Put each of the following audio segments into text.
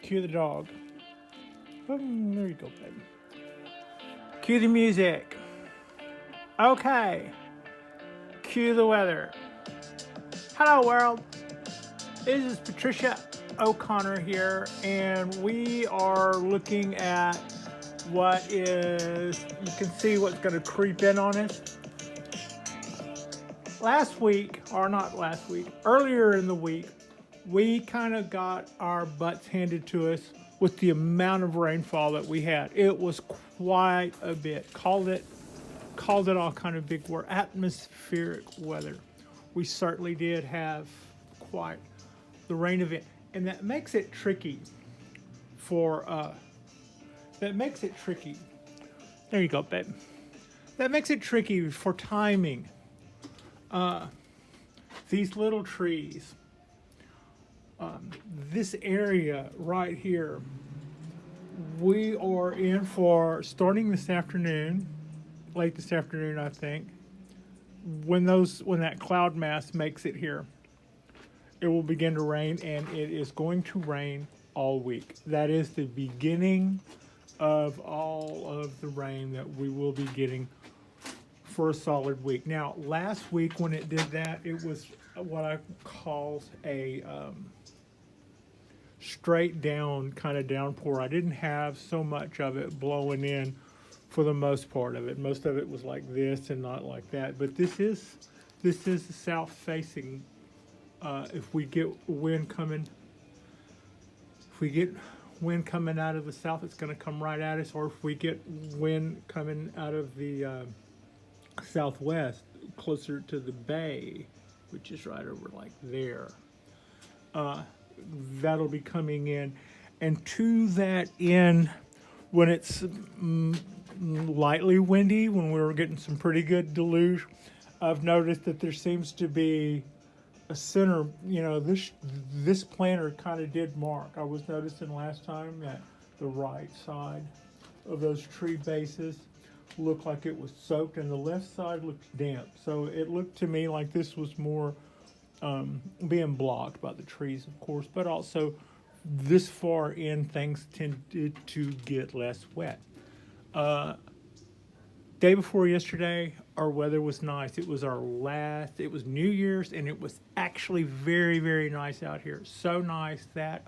Cue the dog. There you go, baby. Cue the music. Okay. Cue the weather. Hello, world. This is Patricia O'Connor here, and we are looking at what is, you can see what's going to creep in on us. Earlier in the week, we kind of got our butts handed to us with the amount of rainfall that we had. It was quite a bit. Called it all kind of big word, atmospheric weather. We certainly did have quite the rain event, and that makes it tricky for there you go, babe. That makes it tricky for timing. These little trees, this area right here, we are in for starting this afternoon, late this afternoon, I think. When that cloud mass makes it here, it will begin to rain, and it is going to rain all week. That is the beginning of all of the rain that we will be getting for a solid week. Now, last week when it did that, it was what I call a straight down kind of downpour. I didn't have so much of it blowing in for the most part of it. Most of it was like this and not like that. But this is the south facing. If we get wind coming out of the south, it's going to come right at us. Or if we get wind coming out of the southwest, closer to the bay, which is right over like there, that'll be coming in. And to that end, when it's lightly windy, when we were getting some pretty good deluge, I've noticed that there seems to be a center. This planter kind of did mark. I was noticing last time that the right side of those tree bases looked like it was soaked, and the left side looked damp. So it looked to me like this was more being blocked by the trees, of course, but also this far in, things tended to get less wet. Day before yesterday, our weather was nice. It was New Year's, and it was actually very, very nice out here. So nice that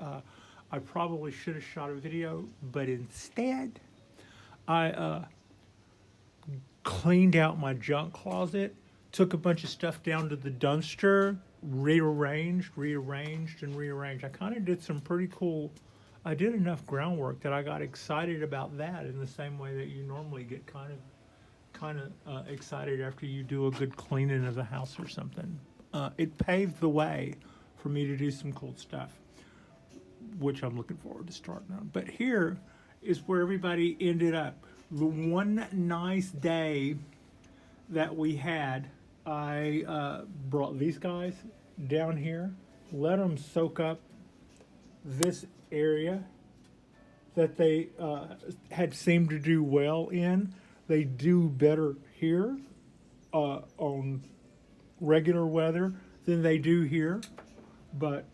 I probably should have shot a video, but instead I cleaned out my junk closet, took a bunch of stuff down to the dumpster, rearranged. I kind of did some pretty cool, I did enough groundwork that I got excited about that in the same way that you normally get kind of excited after you do a good cleaning of the house or something. It paved the way for me to do some cool stuff, which I'm looking forward to starting on. But here is where everybody ended up. The one nice day that we had, I brought these guys down here, let them soak up this area that they had seemed to do well in. They do better here on regular weather than they do here. But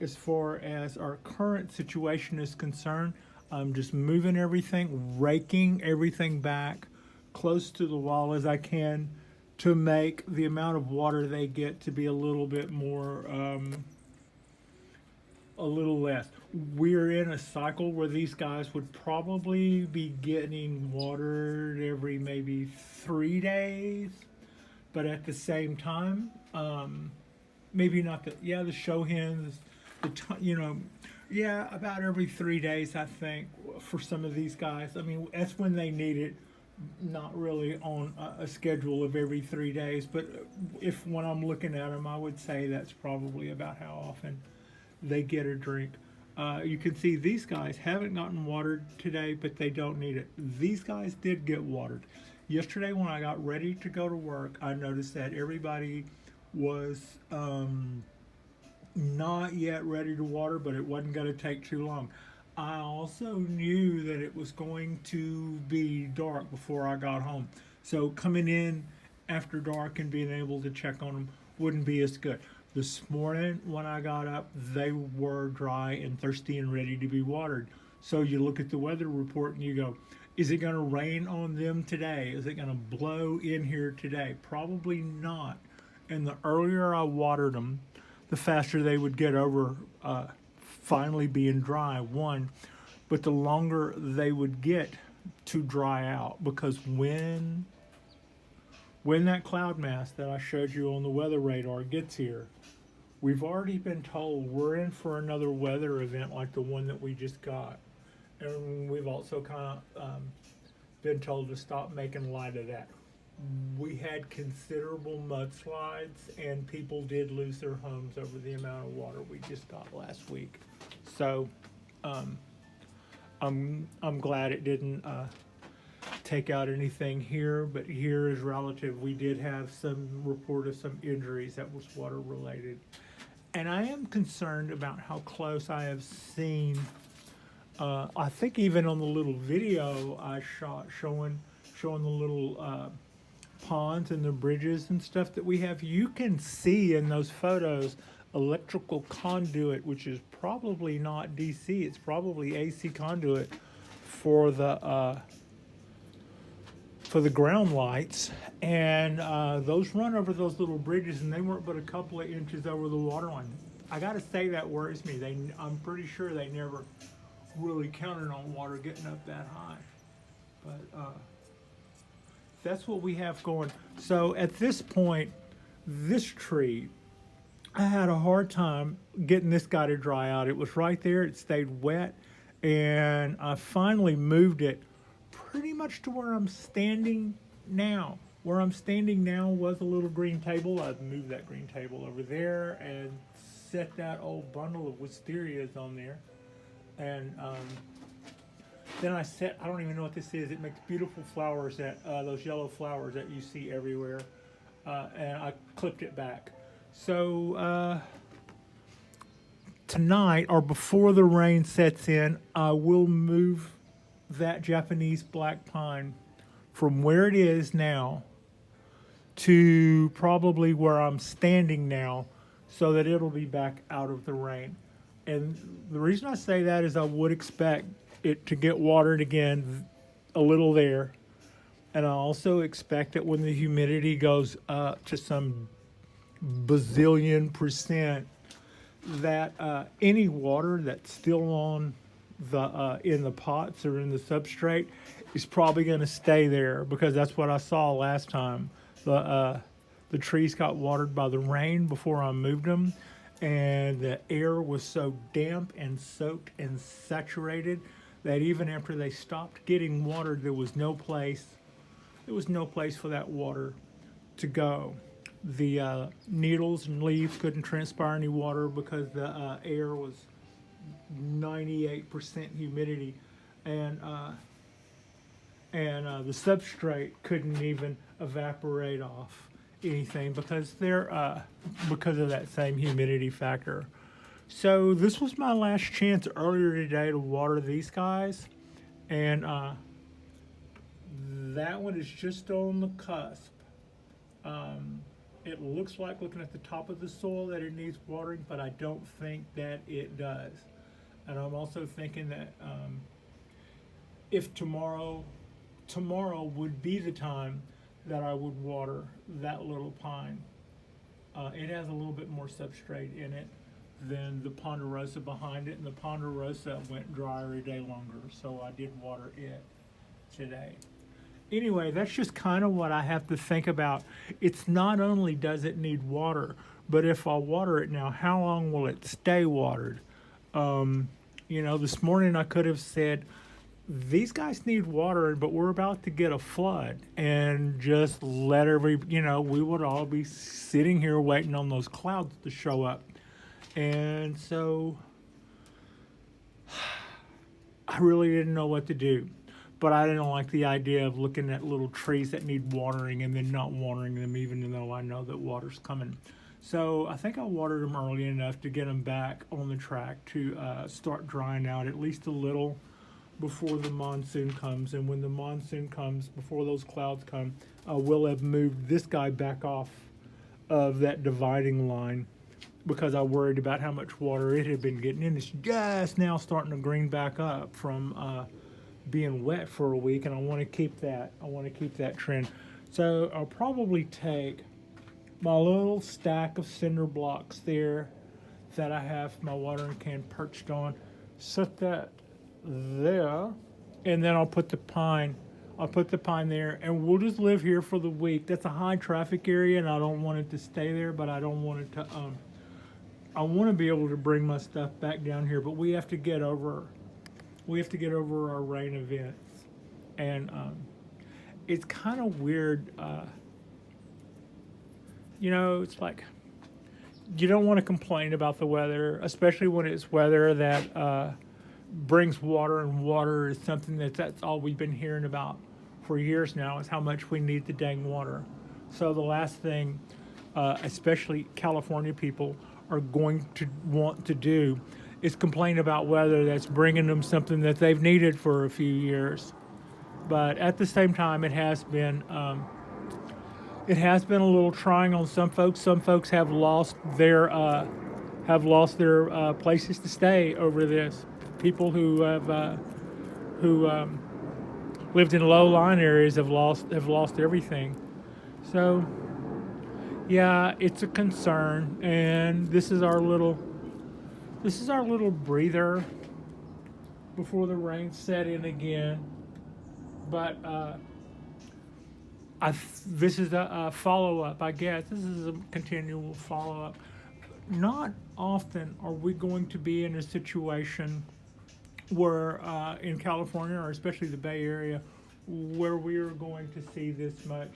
as far as our current situation is concerned, I'm just moving everything, raking everything back close to the wall as I can to make the amount of water they get to be a little bit more, a little less. We're in a cycle where these guys would probably be getting watered every maybe 3 days, but at the same time, maybe not the show hens, about every 3 days, I think, for some of these guys. I mean, that's when they need it, not really on a schedule of every 3 days. But when I'm looking at them, I would say that's probably about how often they get a drink. You can see these guys haven't gotten watered today, but they don't need it. These guys did get watered. Yesterday, when I got ready to go to work, I noticed that everybody was not yet ready to water, but it wasn't going to take too long. I also knew that it was going to be dark before I got home. So coming in after dark and being able to check on them wouldn't be as good. This morning when I got up, they were dry and thirsty and ready to be watered. So you look at the weather report and you go, is it going to rain on them today? Is it going to blow in here today? Probably not. And the earlier I watered them, the faster they would get over finally being dry, one. But the longer they would get to dry out, because when that cloud mass that I showed you on the weather radar gets here, we've already been told we're in for another weather event like the one that we just got. And we've also kind of been told to stop making light of that. We had considerable mudslides, and people did lose their homes over the amount of water we just got last week. So I'm glad it didn't take out anything here, but here is relative. We did have some report of some injuries that was water related. And I am concerned about how close I have seen, I think even on the little video I shot showing the little ponds and the bridges and stuff that we have, you can see in those photos electrical conduit, which is probably not DC, it's probably AC conduit for the ground lights, and those run over those little bridges, and they weren't but a couple of inches over the water line. I gotta say, that worries me. I'm pretty sure they never really counted on water getting up that high, but that's what we have going. So at this point, this tree, I had a hard time getting this guy to dry out. It was right there, it stayed wet, and I finally moved it pretty much to where I'm standing now. Where I'm standing now was a little green table. I've moved that green table over there and set that old bundle of wisterias on there. And then I don't even know what this is. It makes beautiful flowers, those yellow flowers that you see everywhere. And I clipped it back. So tonight, or before the rain sets in, I will move that Japanese black pine from where it is now to probably where I'm standing now, so that it'll be back out of the rain. And the reason I say that is I would expect it to get watered again a little there. And I also expect that when the humidity goes up to some bazillion %, that any water that's still on in the pots or in the substrate is probably going to stay there, because that's what I saw last time. The trees got watered by the rain before I moved them, and the air was so damp and soaked and saturated that even after they stopped getting watered, there was no place for that water to go. The needles and leaves couldn't transpire any water because the air was 98% humidity, and the substrate couldn't even evaporate off anything because of that same humidity factor. So this was my last chance earlier today to water these guys, and that one is just on the cusp. It looks like, looking at the top of the soil, that it needs watering, but I don't think that it does. And I'm also thinking that if tomorrow would be the time that I would water that little pine. It has a little bit more substrate in it than the ponderosa behind it, and the ponderosa went drier a day longer, so I did water it today. Anyway, that's just kind of what I have to think about. It's not only does it need water, but if I water it now, how long will it stay watered? This morning I could have said, these guys need water, but we're about to get a flood, and just let we would all be sitting here waiting on those clouds to show up. And so I really didn't know what to do, but I didn't like the idea of looking at little trees that need watering and then not watering them, even though I know that water's coming. So I think I watered them early enough to get them back on the track to start drying out at least a little before the monsoon comes. And when the monsoon comes, before those clouds come, we'll have moved this guy back off of that dividing line because I worried about how much water it had been getting in. It's just now starting to green back up from being wet for a week, and I want to keep that. I want to keep that trend. So I'll probably take my little stack of cinder blocks there that I have my watering can perched on, set that there, and then I'll put the pine. I'll put the pine there, and we'll just live here for the week. That's a high traffic area, and I don't want it to stay there, but I don't want it to. I want to be able to bring my stuff back down here, but we have to get over. We have to get over our rain events, and it's kind of weird. It's like you don't want to complain about the weather, especially when it's weather that brings water, and water is something that's all we've been hearing about for years now, is how much we need the dang water. So the last thing, especially California people, are going to want to do is complain about weather that's bringing them something that they've needed for a few years. But at the same time, it has been a little trying on some folks. Some folks have lost their places to stay over this. People who have lived in low-lying areas have lost everything. So yeah, it's a concern, and this is our little breather before the rain set in again. But this is a follow-up, I guess. This is a continual follow-up. Not often are we going to be in a situation where, in California, or especially the Bay Area, where we are going to see this much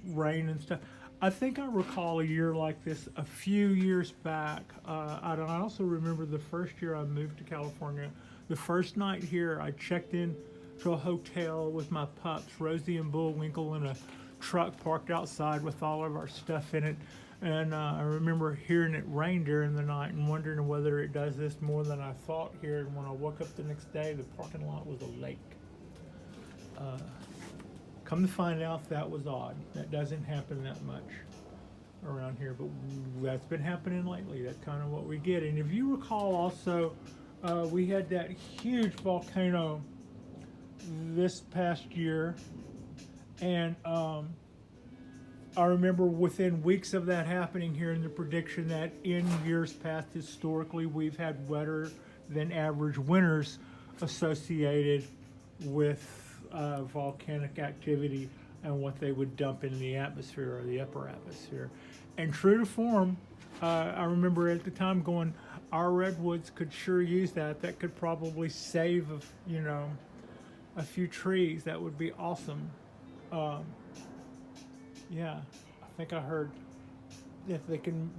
rain and stuff. I think I recall a year like this a few years back. I also remember the first year I moved to California. The first night here, I checked in to a hotel with my pups, Rosie and Bullwinkle, in a truck parked outside with all of our stuff in it. And I remember hearing it rain during the night and wondering whether it does this more than I thought here. And when I woke up the next day, the parking lot was a lake. Come to find out, that was odd. That doesn't happen that much around here, but that's been happening lately. That's kind of what we get. And if you recall also, we had that huge volcano this past year, and I remember within weeks of that happening here in the prediction that in years past, historically, we've had wetter than average winters associated with volcanic activity and what they would dump in the atmosphere or the upper atmosphere. And true to form, I remember at the time going, our redwoods could sure use that. That could probably save, a few trees. That would be awesome. Yeah, I think I heard if they can,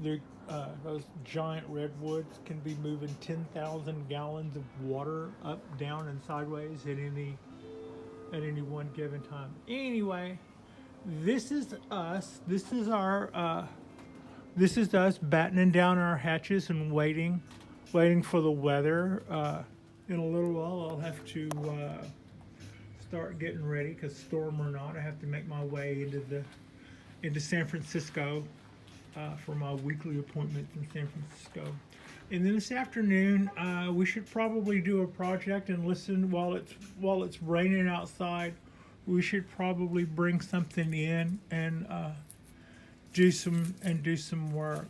those giant redwoods can be moving 10,000 gallons of water up, down, and sideways at any one given time. Anyway, this is us. This is us battening down our hatches and waiting for the weather. In a little while, I'll have to start getting ready, because storm or not, I have to make my way into San Francisco for my weekly appointments in San Francisco. And then this afternoon, we should probably do a project and listen while it's raining outside. We should probably bring something in and do some work.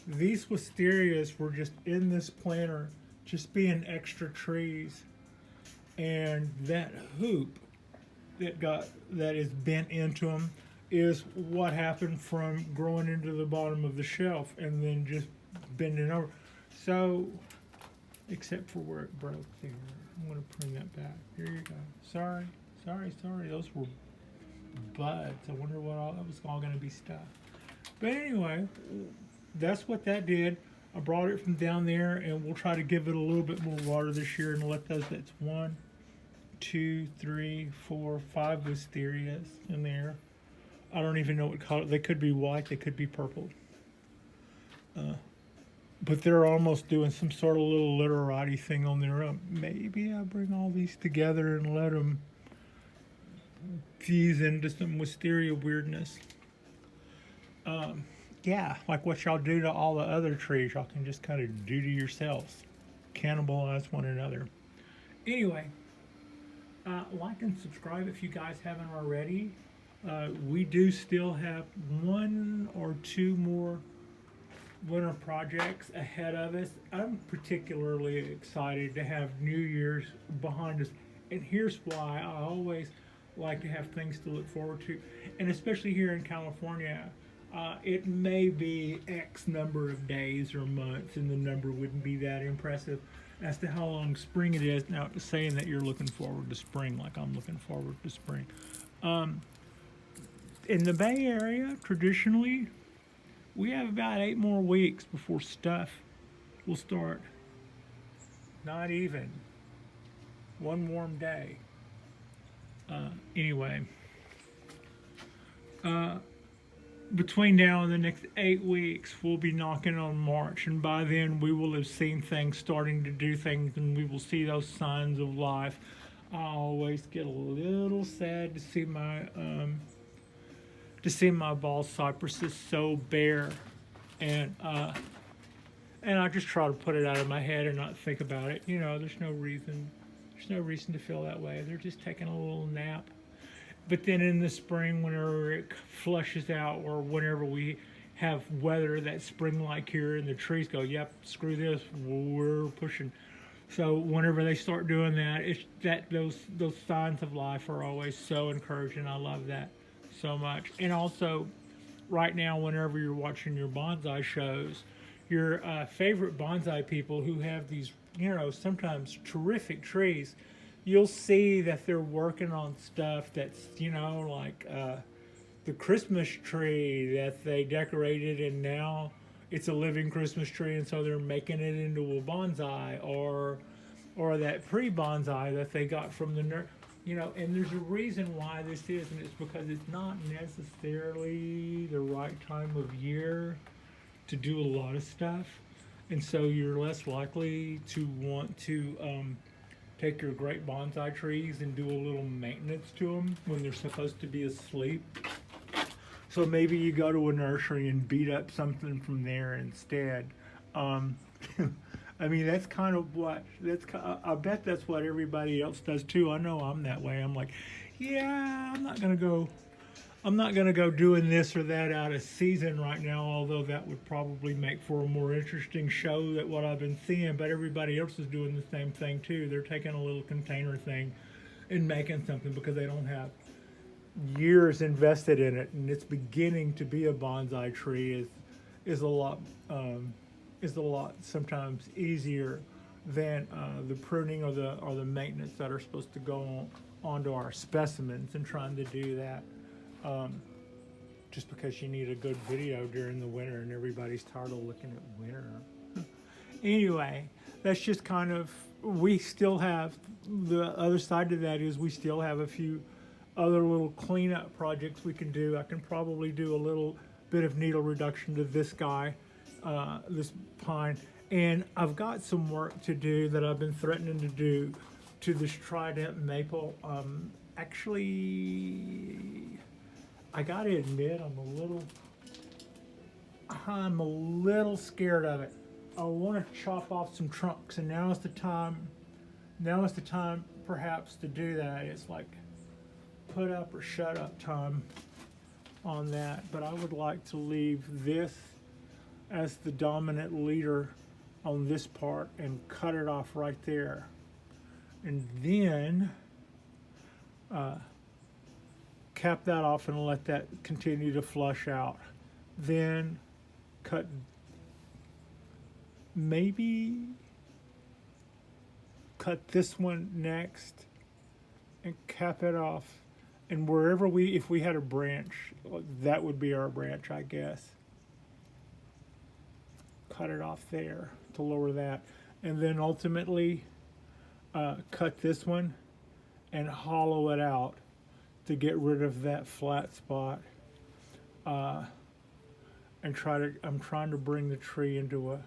These wisterias were just in this planter, just being extra trees, and that hoop that is bent into them is what happened from growing into the bottom of the shelf and then just bending over. So, except for where it broke there. I'm going to bring that back. Here you go. Sorry. Those were buds. I wonder what that was all going to be stuff. But anyway, that's what that did. I brought it from down there, and we'll try to give it a little bit more water this year and let those, that's 1, 2, 3, 4, 5 wisterias in there. I don't even know what color. They could be white, they could be purple. But they're almost doing some sort of little literati thing on their own. Maybe I'll bring all these together and let them tease into some wisteria weirdness. Yeah, like what y'all do to all the other trees, y'all can just kind of do to yourselves. Cannibalize one another. Anyway, like and subscribe if you guys haven't already. We do still have one or two more winter projects ahead of us. I'm particularly excited to have New Year's behind us. And here's why: I always like to have things to look forward to. And especially here in California, it may be X number of days or months, and the number wouldn't be that impressive as to how long spring it is. Now, saying that you're looking forward to spring, like I'm looking forward to spring. Um, in the Bay Area, traditionally, we have about 8 more weeks before stuff will start. Not even one warm day. Anyway, uh, between now and the next 8 weeks, we'll be knocking on March, and by then we will have seen things starting to do things, and we will see those signs of life. I always get a little sad to see my ball cypresses so bare, and and I just try to put it out of my head and not think about it. You know, there's no reason. There's no reason to feel that way. They're just taking a little nap. But then in the spring, whenever it flushes out, or whenever we have weather that's spring-like here, and the trees go, "Yep, screw this, we're pushing." So whenever they start doing that, it's that those signs of life are always so encouraging. I love that so much. And also, right now, whenever you're watching your bonsai shows, your favorite bonsai people who have these, sometimes terrific trees, you'll see that they're working on stuff that's, like the Christmas tree that they decorated, and now it's a living Christmas tree, and so they're making it into a bonsai, or that pre-bonsai that they got from the and there's a reason why this is, and it's because it's not necessarily the right time of year to do a lot of stuff, and so you're less likely to want to take your great bonsai trees and do a little maintenance to them when they're supposed to be asleep. So maybe you go to a nursery and beat up something from there instead. Um, I mean, that's kind of what I bet that's what everybody else does too. I know I'm that way. I'm like, yeah, I'm not gonna go. I'm not gonna go doing this or that out of season right now. Although that would probably make for a more interesting show than what I've been seeing. But everybody else is doing the same thing too. They're taking a little container thing and making something because they don't have years invested in it, and it's beginning to be a bonsai tree is a lot sometimes easier than the pruning or the maintenance that are supposed to go onto our specimens, and trying to do that just because you need a good video during the winter and everybody's tired of looking at winter. Anyway, that's just kind of, we still have, the other side to that is we still have a few other little cleanup projects we can do. I can probably do a little bit of needle reduction to this guy, this pine, and I've got some work to do that I've been threatening to do to this trident maple. Actually, I gotta admit, I'm a little scared of it. I want to chop off some trunks, and now is the time. Now is the time, perhaps, to do that. It's like put up or shut up time on that. But I would like to leave this as the dominant leader on this part and cut it off right there, and then cap that off and let that continue to flush out. Then maybe cut this one next and cap it off, and wherever if we had a branch, that would be our branch, I guess. Cut it off there to lower that, and then ultimately cut this one and hollow it out to get rid of that flat spot, and I'm trying to bring the tree into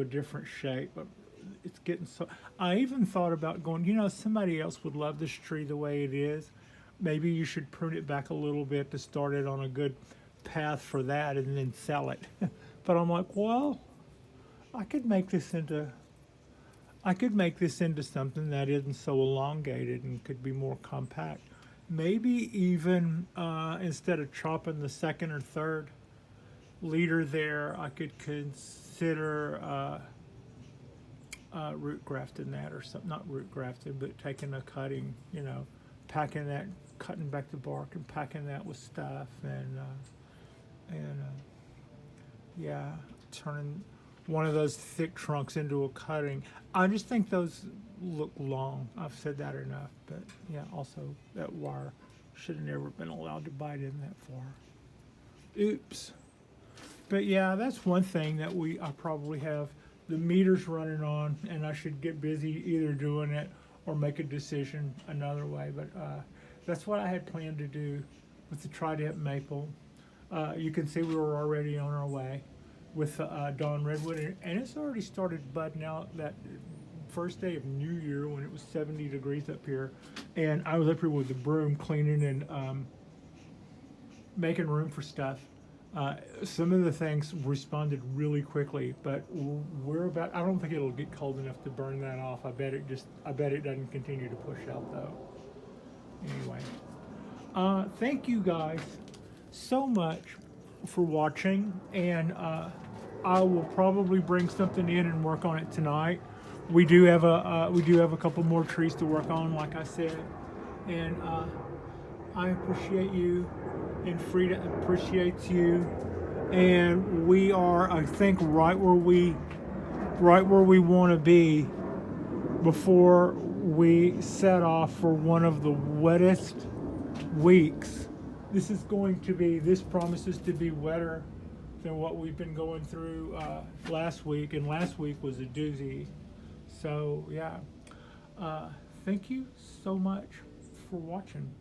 a different shape. But it's getting so, I even thought about going, somebody else would love this tree the way it is, maybe you should prune it back a little bit to start it on a good path for that and then sell it. But I'm like, well, I could make this into something that isn't so elongated and could be more compact. Maybe even instead of chopping the second or third leader there, I could consider root grafting that, or something. Not root grafted, but taking a cutting, packing that, cutting back the bark and packing that with stuff, and yeah, turning one of those thick trunks into a cutting. I just think those look long. I've said that enough, but yeah, also that wire should have never been allowed to bite in that far. Oops. But yeah, that's one thing that I probably have the meters running on, and I should get busy either doing it or make a decision another way. But that's what I had planned to do with the Trident maple. You can see we were already on our way with Dawn Redwood, and it's already started budding out that first day of New Year when it was 70 degrees up here, and I was up here with the broom cleaning and making room for stuff. Some of the things responded really quickly, but I don't think it'll get cold enough to burn that off. I bet it doesn't continue to push out though. Anyway, thank you guys so much for watching, and I will probably bring something in and work on it tonight. We do have a couple more trees to work on, like I said, and I appreciate you, and Frida appreciates you, and we are, I think, right where we want to be before we set off for one of the wettest weeks. This promises to be wetter than what we've been going through last week, and last week was a doozy. So yeah, thank you so much for watching.